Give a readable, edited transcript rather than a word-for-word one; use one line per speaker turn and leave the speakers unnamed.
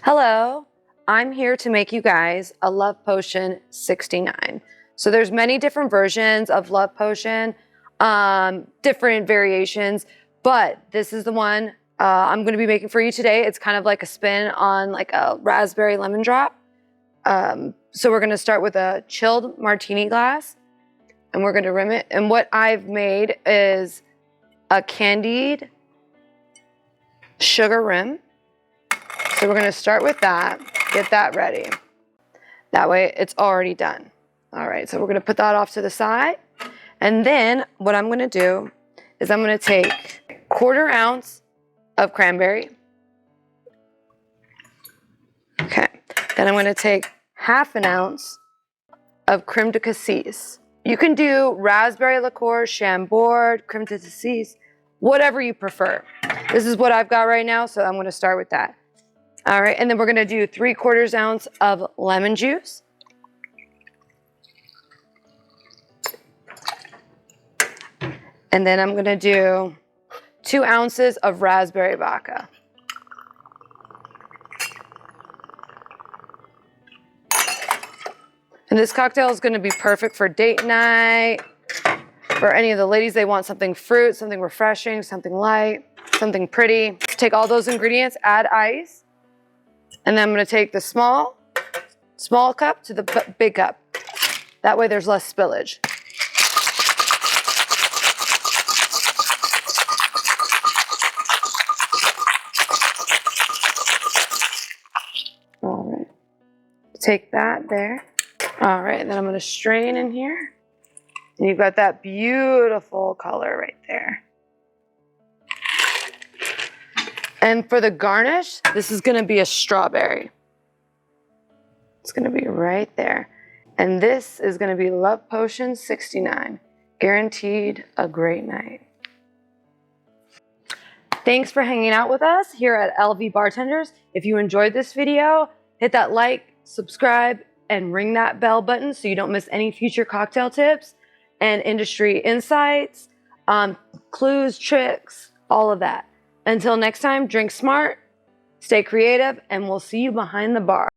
Hello, I'm here to make you guys a love potion 69. So there's many different versions of love potion, different variations, but this is the one I'm going to be making for you today. It's kind of like a spin on like a raspberry lemon drop. So we're going to start with a chilled martini glass and we're going to rim it. And what I've made is a candied sugar rim. So we're going to start with that, get that ready. That way it's already done. All right, so we're going to put that off to the side. And then what I'm going to do is I'm going to take 1/4 ounce of cranberry. Okay, then I'm going to take 1/2 ounce of creme de cassis. You can do raspberry liqueur, chambord, creme de cassis, whatever you prefer. This is what I've got right now, so I'm going to start with that. All right, and then we're going to do 3/4 ounce of lemon juice. And then I'm going to do 2 ounces of raspberry vodka. And this cocktail is going to be perfect for date night. For any of the ladies, they want something fruit, something refreshing, something light, something pretty. Take all those ingredients, add ice. And then I'm going to take the small cup to the big cup. That way there's less spillage. All right. Take that there. All right, and then I'm going to strain in here. And you've got that beautiful color right there. And for the garnish, this is going to be a strawberry. It's going to be right there. And this is going to be Love Potion 69. Guaranteed a great night. Thanks for hanging out with us here at LV Bartenders. If you enjoyed this video, hit that like, subscribe, and ring that bell button so you don't miss any future cocktail tips and industry insights, clues, tricks, all of that. Until next time, drink smart, stay creative, and we'll see you behind the bar.